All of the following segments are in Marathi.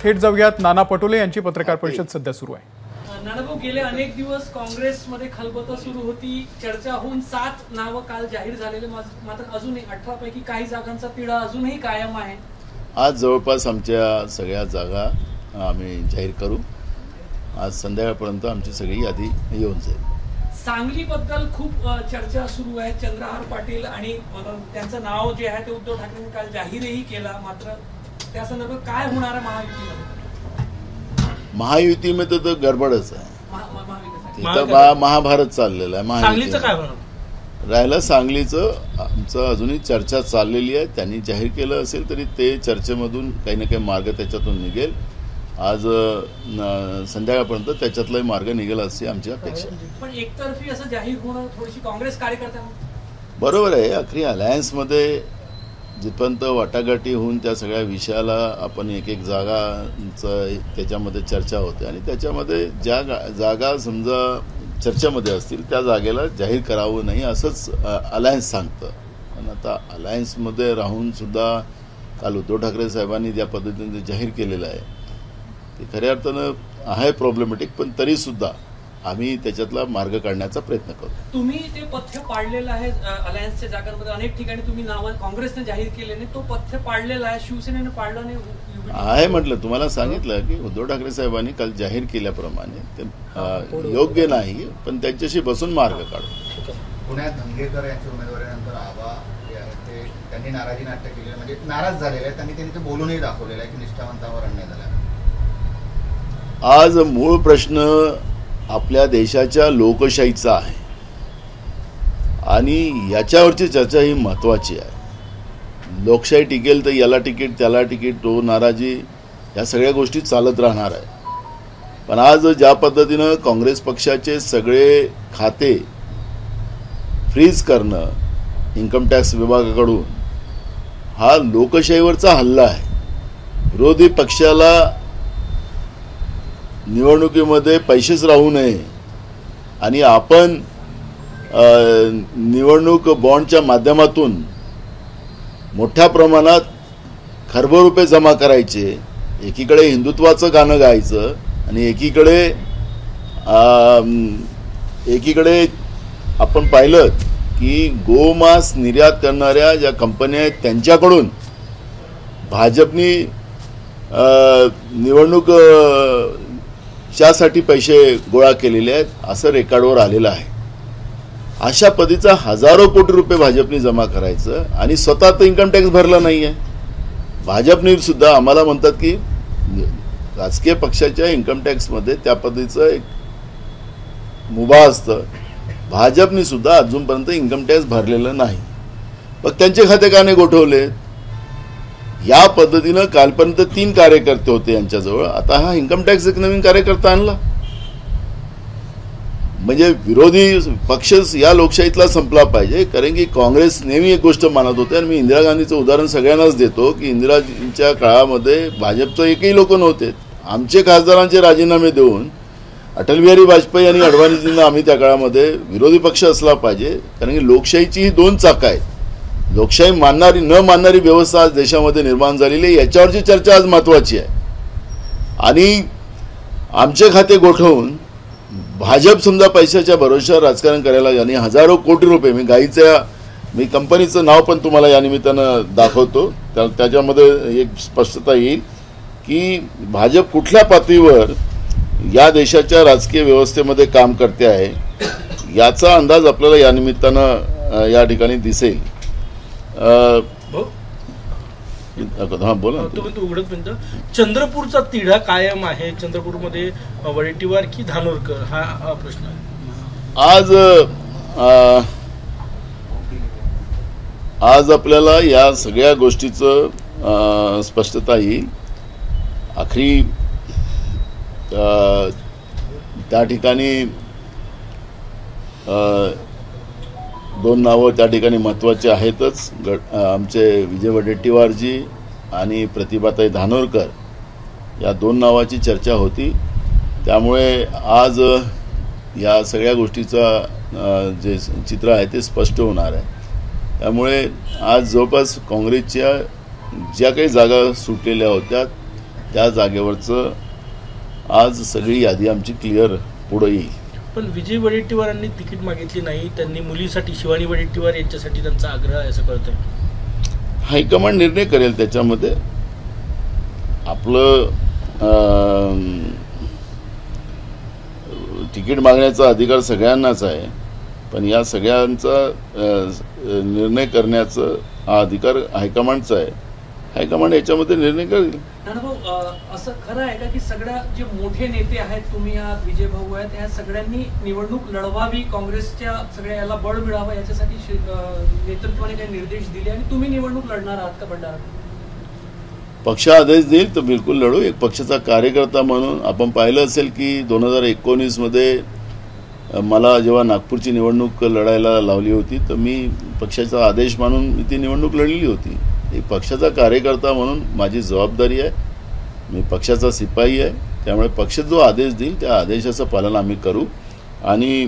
थेट जाऊयात नाना पटोले यांची पत्रकार परिषद सध्या सुरू आहे। नानाभाऊ, गेले अनेक दिवस काँग्रेसमध्ये खलबतं सुरू होती, चर्चा होऊन 7 नावं काल जाहीर झालेले, मात्र अजूनही 18 पैकी काही जागांचा तिढा अजूनही कायम आहे। आज जवळपास आमच्या सगळ्या जागा आम्ही जाहीर करू। आज संध्याकाळपर्यंत आमची सगळी यादी येऊन जाईल। सांगलीबद्दल खूप चर्चा सुरू आहे। चंद्रहार पाटील आणि त्यांचं नाव जे आहे ते उद्धव ठाकरेंनी काल जाहीरही केला, मात्र त्या संदर्भात काय होणार आहे महायुतीमध्ये? महायुतीमध्ये तर गडबडच आहे, तिथं महाभारत चाललेलं आहे। सांगलीचं काय होणार? राहिलं सांगलीचं, आमचं अजूनही चर्चा चाललेली आहे। त्यांनी जाहीर केलं असेल तरी ते चर्चेमधून काही ना काही मार्ग त्याच्यातून निघेल। आज संध्याकाळपर्यंत त्याच्यातलाही मार्ग निघेल अशी आमची अपेक्षा आहे। पण एकतर्फी असं जाहीर होणं थोडीशी काँग्रेस कार्यकर्त्यांना बरोबर आहे। अखेरी अलायन्समध्ये जिथपर्यंत वाटाघाटी होऊन त्या सगळ्या विषयाला आपण एक एक जागांचं त्याच्यामध्ये चर्चा होते आणि त्याच्यामध्ये ज्या जागा समजा चर्चेमध्ये असतील त्या जागेला जाहीर करावं नाही असंच अलायन्स सांगतं। पण आता अलायन्समध्ये राहून सुद्धा काल उद्धव ठाकरे साहेबांनी ज्या पद्धतीने जाहीर केलेलं आहे ते खऱ्या अर्थानं आहे प्रॉब्लेमॅटिक, पण तरीसुद्धा आम्ही त्याच्यातला मार्ग काढण्याचा प्रयत्न करू। तुम्ही ते पथ्य पाळलेलं आहे अलायन्सच्या जागांमध्ये, अनेक ठिकाणी तुम्ही नावं काँग्रेसने जाहीर केले नाही, तो पथ्य पाळलेला आहे, शिवसेनेने पाळलं नाही आहे म्हटलं। तुम्हाला सांगितलं की उद्धव ठाकरे साहेबांनी काल जाहीर केल्याप्रमाणे ते योग्य नाही, पण त्यांच्याशी बसून मार्ग काढू। पुण्यात धंगेकर यांच्या उमेदवारीनंतर आबा ते त्यांनी नाराजी नाट्य केलेलं, म्हणजे नाराज झालेले आहेत, त्यांनी ते बोलूनही दाखवलेलं आहे की निष्ठावंतांवर अन्याय झाला। आज मूळ प्रश्न आपल्या देशाच्या लोकशाहीचा आहे आणि याच्यावरची चर्चा ही महत्त्वाची आहे। लोकशाही टिकेल तर याला तिकीट त्याला तिकीट, तो नाराजी, या सगळ्या गोष्टी चालत राहणार आहे। पण आज ज्या पद्धतीनं काँग्रेस पक्षाचे सगळे खाते फ्रीज करणं इन्कम टॅक्स विभागाकडून हा लोकशाहीवरचा हल्ला आहे। विरोधी पक्षाला निवडणुकीमध्ये पैसेच राहू नये आणि आपण निवडणूक बॉन्डच्या माध्यमातून मोठ्या प्रमाणात खरबो रुपये जमा करायचे, एकीकडे हिंदुत्वाचं गाणं गायचं आणि एकीकडे आपण पाहिलं की गोमांस निर्यात करणाऱ्या ज्या कंपन्या आहेत त्यांच्याकडून भाजपनी निवडणूक च्यासाठी पैसे गोळा केलेले आहेत असं रेकॉर्डवर आलेलं आहे। अशा पद्धतीचा हजारो कोटी रुपये भाजपने जमा करायचं आणि स्वतः तर इन्कम टॅक्स भरला नाही आहे। भाजपने सुद्धा आम्हाला म्हणतात की राजकीय पक्षाच्या इन्कम टॅक्समध्ये त्या पद्धतीचं एक मुभा असतं, भाजपने सुद्धा अजूनपर्यंत इन्कम टॅक्स भरलेलं नाही। मग त्यांचे खाते का नाही गोठवले? या पद्धतीनं कालपर्यंत 3 कार्यकर्ते होते यांच्याजवळ, आता हा इन्कम टॅक्स एक नवीन कार्यकर्ता आणला, म्हणजे विरोधी पक्ष या लोकशाहीतला संपला पाहिजे। कारण की काँग्रेस नेहमी एक गोष्ट मानत होते आणि मी इंदिरा गांधीचं उदाहरण सगळ्यांनाच देतो की इंदिराजींच्या काळामध्ये भाजपचं एकही लोक नव्हते। आमचे खासदारांचे राजीनामे देऊन अटल बिहारी वाजपेयी आणि अडवाणीजींना आम्ही त्या काळामध्ये विरोधी पक्ष असला पाहिजे, कारण की लोकशाहीची ही 2 चाकं आहेत। लोकशाही मानणारी न मानणारी व्यवस्था आज देशामध्ये निर्माण झालेली आहे, याच्यावरची चर्चा आज महत्त्वाची आहे। आणि आमचे खाते गोठवून भाजप समजा पैशाच्या भरोश्यावर राजकारण करायला आणि हजारो कोटी रुपये, मी कंपनीचं नाव पण तुम्हाला या निमित्तानं दाखवतो, त्याच्यामध्ये एक स्पष्टता येईल की भाजप कुठल्या पातळीवर या देशाच्या राजकीय व्यवस्थेमध्ये काम करते आहे याचा अंदाज आपल्याला या निमित्तानं या ठिकाणी दिसेल। हा बोला। चंद्रपूरचा तिढा कायम आहे, चंद्रपूरमध्ये वडेट्टीवार की धानोरकर हा प्रश्न आहे। आज आपल्याला या सगळ्या गोष्टीचं स्पष्टता येईल। आखरी त्या ठिकाणी 2 नावं त्या ठिकाणी महत्त्वाचे आहेतच, आमचे विजय वडेट्टीवारजी आणि प्रतिभाताई धानोरकर, या 2 नावाची चर्चा होती। त्यामुळे आज या सगळ्या गोष्टीचा जे चित्र आहे ते स्पष्ट होणार आहे। त्यामुळे आज जवळपास काँग्रेसच्या ज्या काही जागा सुटलेल्या होत्या त्या जागेवरचं आज सगळी यादी आमची क्लिअर पुढे येईल. पण विजय वडेट्टीवारांनी तिकीट मागितली नाही, त्यांनी मुलीसाठी शिवानी वडेट्टीवार यांच्यासाठी त्यांचा आग्रह आहे असं कळतंय. हायकमांड निर्णय करेल त्याच्यामध्ये. आपलं तिकीट मागण्याचा अधिकार सगळ्यांनाच आहे, पण या सगळ्यांचा निर्णय करण्याचा हा अधिकार हायकमांडचा आहे. हायकमांड याच्यामध्ये निर्णय करेल. नानाभाऊ, असं खरं आहे का की सगळ्या जे मोठे नेते आहेत, तुम्ही आहात, विजय भाऊ आहेत, या सगळ्यांनी निवडणूक लढवावी, काँग्रेसच्या सगळ्या याला बळ मिळावं याच्यासाठी नेतृत्वाने काही निर्देश दिले आणि तुम्ही निवडणूक लढणार आहात का भंडारा? पक्ष आदेश देईल तर बिलकुल लढू. एक पक्षाचा कार्यकर्ता म्हणून आपण पाहिलं असेल की 2019 मध्ये मला जेव्हा नागपूरची निवडणूक लढायला लावली होती तर मी पक्षाचा आदेश मानून मी ती निवडणूक लढली होती. एक पक्षाचा कार्यकर्ता म्हणून माझी जबाबदारी आहे. मी पक्षाचा सिपाही आहे, त्यामुळे पक्ष जो आदेश देईल त्या आदेशाचं पालन आम्ही करू. आणि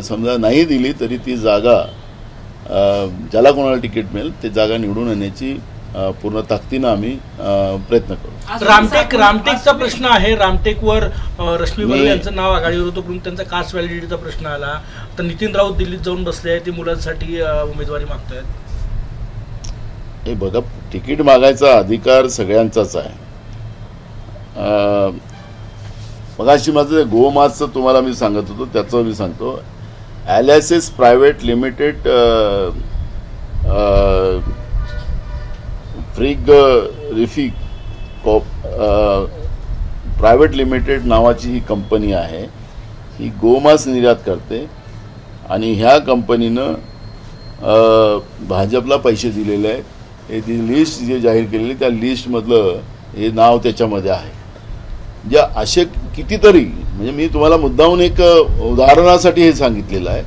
समजा नाही दिली तरी ती जागा ज्याला कोणाला तिकीट मिळेल ते जागा निवडून आणण्याची पूर्ण ताकदीनं आम्ही प्रयत्न करू. रामटेकचा प्रश्न आहे. रामटेकवर रश्मी बर्वे यांचं नाव आघाडीवर होतं, परंतु त्यांचा कास्ट व्हॅलिडिटीचा प्रश्न आला. तर नितीन राऊत दिल्लीत जाऊन बसले आहेत, ते मुलांसाठी उमेदवारी मागतायत. हे बघा, तिकीट मागायचा अधिकार सगळ्यांचाच आहे. मगाशी माझं गोमासचं तुम्हाला मी सांगत होतो त्याचं मी सांगतो. ॲलिसिस प्रायव्हेट लिमिटेड फ्रिग रिफिक प्रायव्हेट लिमिटेड नावाची ही कंपनी आहे. ही गोमास निर्यात करते आणि ह्या कंपनीनं भाजपला पैसे दिलेले आहेत. हे ती लिस्ट जे जाहीर केलेली त्या लिस्टमधलं हे नाव त्याच्यामध्ये आहे. जे असे कितीतरी, म्हणजे मी तुम्हाला मुद्दामून एक उदाहरणासाठी हे सांगितलेलं आहे.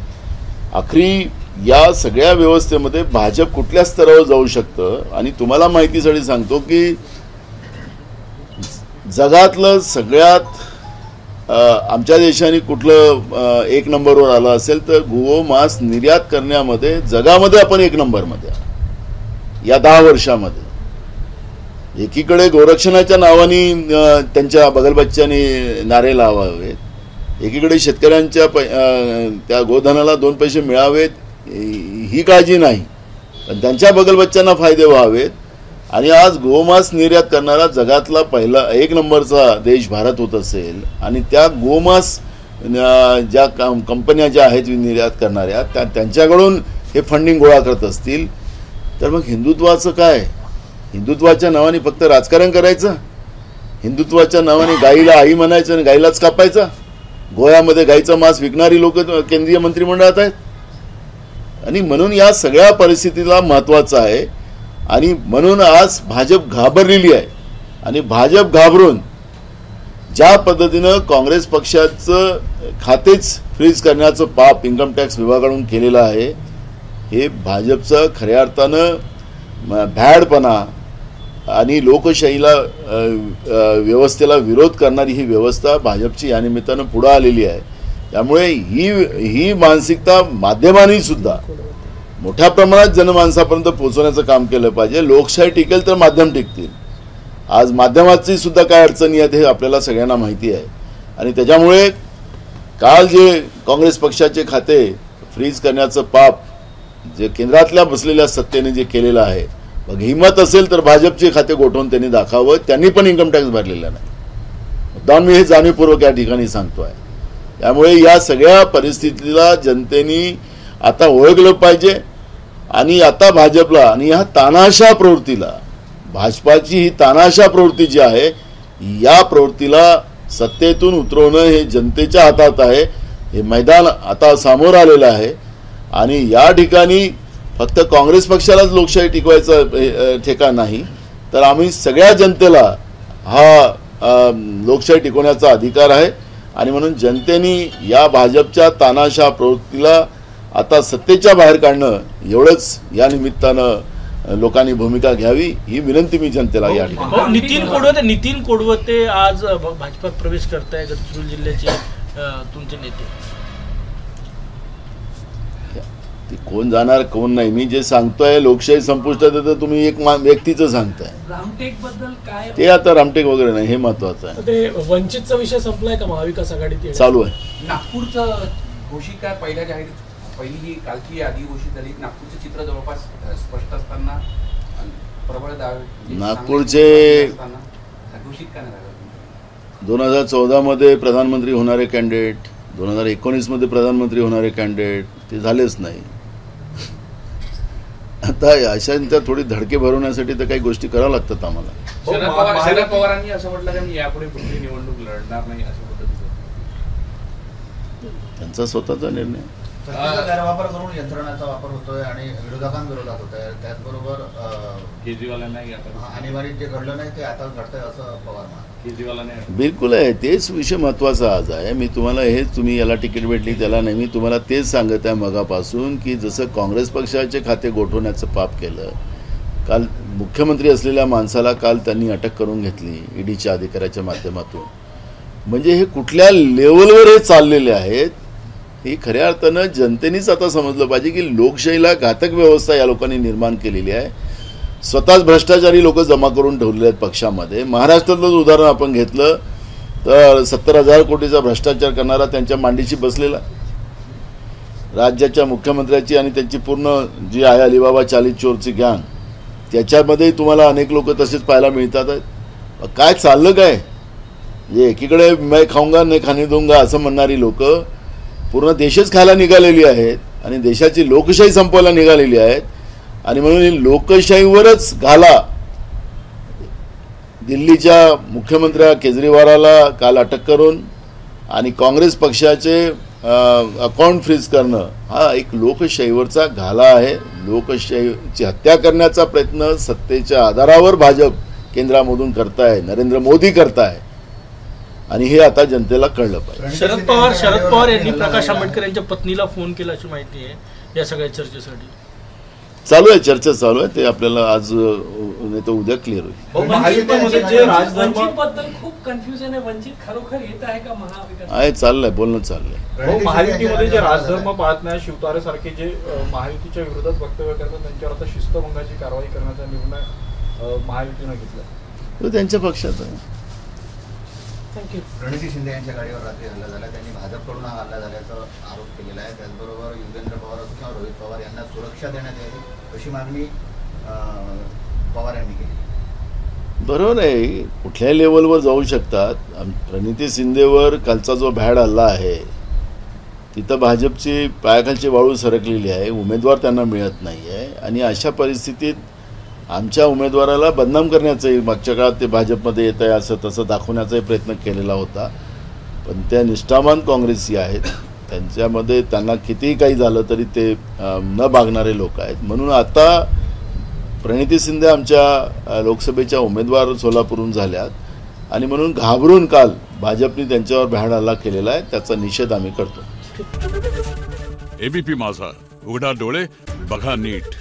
आखरी या सगळ्या व्यवस्थेमध्ये भाजप कुठल्या स्तरावर जाऊ शकतं. आणि तुम्हाला माहितीसाठी सांगतो की जगातलं सगळ्यात आमच्या देशाने कुठलं एक नंबरवर आलं असेल तर गोमांस निर्यात करण्यामध्ये जगामध्ये आपण एक नंबरमध्ये या 10 वर्षामध्ये. एकीकडे गोरक्षणाच्या नावाने त्यांच्या बगलबच्च्यांनी नारे लावावेत, एकीकडे शेतकऱ्यांच्या त्या गोधनाला 2 पैसे मिळावेत ही काळजी नाही, पण त्यांच्या बगलबच्च्यांना फायदे व्हावेत. आणि आज गोमांस निर्यात करणारा जगातला पहिला 1 नंबरचा देश भारत होत असेल आणि त्या गोमांस ज्या कंपन्या ज्या आहेत निर्यात करणाऱ्या त्यांच्याकडून हे फंडिंग गोळा करत असतील तर मग हिंदुत्वाचं काय? हिंदुत्वाच्या नावाने फक्त राजकारण करायचं, हिंदुत्वाच्या नावाने गाईला आई म्हणायचं आणि गाईलाच कापायचं. गोव्यामध्ये गाईचं मांस विकणारी लोक केंद्रीय मंत्रिमंडळात आहेत. आणि म्हणून या सगळ्या परिस्थितीला महत्त्वाचं आहे. आणि म्हणून आज भाजप घाबरलेली आहे. आणि भाजप घाबरून ज्या पद्धतीनं काँग्रेस पक्षाचं खातेच फ्रीज करण्याचं पाप इन्कम टॅक्स विभागाकडून केलेलं आहे, हे भाजपचं खऱ्या अर्थानं भ्याडपणा आणि लोकशाहीला व्यवस्थेला विरोध करणारी ही व्यवस्था भाजपची या निमित्तानं पुढे आलेली आहे. त्यामुळे ही मानसिकता माध्यमांनी सुद्धा मोठ्या प्रमाणात जनमानसापर्यंत पोहोचवण्याचं काम केलं पाहिजे. लोकशाही टिकेल तर माध्यम टिकतील. आज माध्यमाची सुद्धा काय अडचणी आहेत हे आपल्याला सगळ्यांना माहिती आहे. आणि त्याच्यामुळे काल जे काँग्रेस पक्षाचे खाते फ्रीज करण्याचं पाप जे केंद्रातल्या बसलेल्या सत्तेने जे केलेलं आहे, मग हिंमत असेल तर भाजपचे खाते गोठवून त्यांनी दाखवावं. त्यांनी पण इन्कम टॅक्स भरलेला नाही. मुद्दाम मी हे जाणीवपूर्वक या ठिकाणी सांगतोय. त्यामुळे या सगळ्या परिस्थितीला जनतेने आता ओळखलं पाहिजे. आणि आता भाजपला आणि ह्या तानाशा प्रवृत्तीला, भाजपाची ही तानाशा प्रवृत्ती जी आहे या प्रवृत्तीला सत्तेतून उतरवणं हे जनतेच्या हातात आहे. हे मैदान आता समोर आलेलं आहे. आणि या ठिकाणी फक्त काँग्रेस पक्षालाच लोकशाही टिकवायचा ठेका नाही, तर आम्ही सगळ्या जनतेला हा लोकशाही टिकवण्याचा अधिकार आहे. आणि म्हणून जनतेने या भाजपच्या तानाशा प्रवृत्तीला आता सत्तेच्या बाहेर काढणं एवढंच या निमित्तानं लोकांनी भूमिका घ्यावी ही विनंती मी जनतेला या ठिकाणी. नितीन कोडवते आज भाजपात प्रवेश करताय, गडचिरोली जिल्ह्याचे तुमचे नेते. ती कोण जाणार कोण नाही, मी जे सांगतोय लोकशाही संपुष्टात येतं, तुम्ही एक व्यक्तीचं सांगताय. रामटेक बद्दल काय ते आता रामटेक वगैरे नाही, हे महत्वाचं आहे. ते वंचितचा विषय संपलाय का महाविकास आघाडीत येण्याचा? चालू आहे. नागपूरचं घोषित काय पहिली ही कालची यादी घोषित झाली. नागपूरचं चित्र जवळपास स्पष्ट असताना प्रबळ दावे नागपूरचे घोषित काय नाही झालं. 2014 मध्ये प्रधानमंत्री होणारे कॅन्डिडेट, 2019 मध्ये प्रधानमंत्री होणारे कॅन्डिडेट ते झालेच नाही. आता अशांच्या थोडी धडके भरवण्यासाठी तर काही गोष्टी कराव्या लागतात आम्हाला. शरद पवारांनी असं म्हटलं की मी यापुढे कुठली निवडणूक लढणार नाही अशा पद्धतीचं. त्यांचा स्वतःचा निर्णय. सत्तेचा गैरवापर करून यंत्रणाचा वापर होतोय आणि विरोधकांविरोधात होत आहे. त्याचबरोबर केजरीवालांनाही आणीबाणीत जे घडलं नाही ते आता घडतंय असं पवार म्हणाले. केजरीवालाने बिलकुल आहे, तेच विषय महत्वाचा आज आहे. मी तुम्हाला हेच, तुम्ही याला तिकीट भेटली त्याला नाही, मी तुम्हाला तेच सांगत आहे मगापासून की जसं काँग्रेस पक्षाचे खाते गोठवण्याचं पाप केलं, काल मुख्यमंत्री असलेल्या माणसाला काल त्यांनी अटक करून घेतली ईडीच्या अधिकाऱ्याच्या माध्यमातून. म्हणजे हे कुठल्या लेवलवर हे चाललेले आहेत हे खऱ्या अर्थानं जनतेनेच आता समजलं पाहिजे की लोकशाहीला घातक व्यवस्था या लोकांनी निर्माण केलेली आहे. स्वतःच भ्रष्टाचारी लोक जमा करून ठेवलेले आहेत पक्षामध्ये. महाराष्ट्रातलंच उदाहरण आपण घेतलं तर 70,000 कोटीचा भ्रष्टाचार करणारा त्यांच्या मांडीशी बसलेला, राज्याच्या मुख्यमंत्र्याची आणि त्यांची पूर्ण जी आहे अलिबाबा चालीस चोरची गँग, त्याच्यामध्ये तुम्हाला अनेक लोक तसेच पाहायला मिळतात आहेत. काय चाललं काय, जे एकीकडे मैं खाऊंगा नाही खाने दूंगा असं म्हणणारी लोक पूर्ण देशच खायला निघालेली आहेत आणि देशाची लोकशाही संपवायला निघालेली आहेत. आणि म्हणून ही लोकशाहीवरच घाला. दिल्लीच्या मुख्यमंत्री केजरीवालाला काल अटक करून आणि काँग्रेस पक्षाचे अकाउंट फ्रीज करणं हा एक लोकशाहीवरचा घाला आहे. लोकशाहीची हत्या करण्याचा प्रयत्न सत्तेच्या आधारावर भाजप केंद्रामधून करताय, नरेंद्र मोदी करताय आणि हे आता जनतेला कळलं पाहिजे. शरद पवार यांनी प्रकाश आंबेडकर यांच्या पत्नीला फोन केला अशी माहिती आहे या सगळ्या चर्चेसाठी. चालू आहे, चर्चा चालू आहे. ते आपल्याला आज नाही तर उद्या क्लिअर होईल. वंचित बद्दल खूप कन्फ्युजन आहे. वंचित खरोखर येत आहे का महाविकास? आहे, चाललंय, बोलणं चाललंय. महायुतीमध्ये जे राजधर्म पाळत नाही, शिवतारेसारखे जे महायुतीच्या विरोधात वक्तव्य करतात त्यांच्यावर आता शिस्तभंगाची कारवाई करण्याचा निर्णय महायुतीनं घेतला. तो त्यांच्या पक्षात आहे. रणजित शिंदे यांच्या गाडीवर रात्री हल्ला झाला. त्यांनी भाजपकडून हा हल्ला झाल्याचा आरोप केलेला आहे. त्याचबरोबर युगेंद्र पवार असो किंवा रोहित पवार यांना सुरक्षा देण्यात यावी अशी मागणी पवार यांनी केली. बरोबर आहे, कुठल्याही लेवलवर जाऊ शकतात. प्रणिती शिंदेवर कालचा जो भॅड हल्ला आहे तिथं भाजपची पायाखालची वाळू सरकलेली आहे. उमेदवार त्यांना मिळत नाही आहे आणि अशा परिस्थितीत आमच्या उमेदवाराला बदनाम करण्याचाही मागच्या काळात ते भाजपमध्ये येत आहे असं तसं दाखवण्याचाही प्रयत्न केलेला होता. पण त्या निष्ठावान काँग्रेसी आहेत, त्यांच्यामध्ये त्यांना कितीही काही झालं तरी ते न बागणारे लोक आहेत. म्हणून आता प्रणिती शिंदे आमच्या लोकसभेच्या उमेदवार सोलापूरहून झाल्यात आणि म्हणून घाबरून काल भाजपने त्यांच्यावर भ्याड हल्ला केलेला आहे. त्याचा निषेध आम्ही करतो. एबीपी माझा, उघडा डोळे बघा नीट.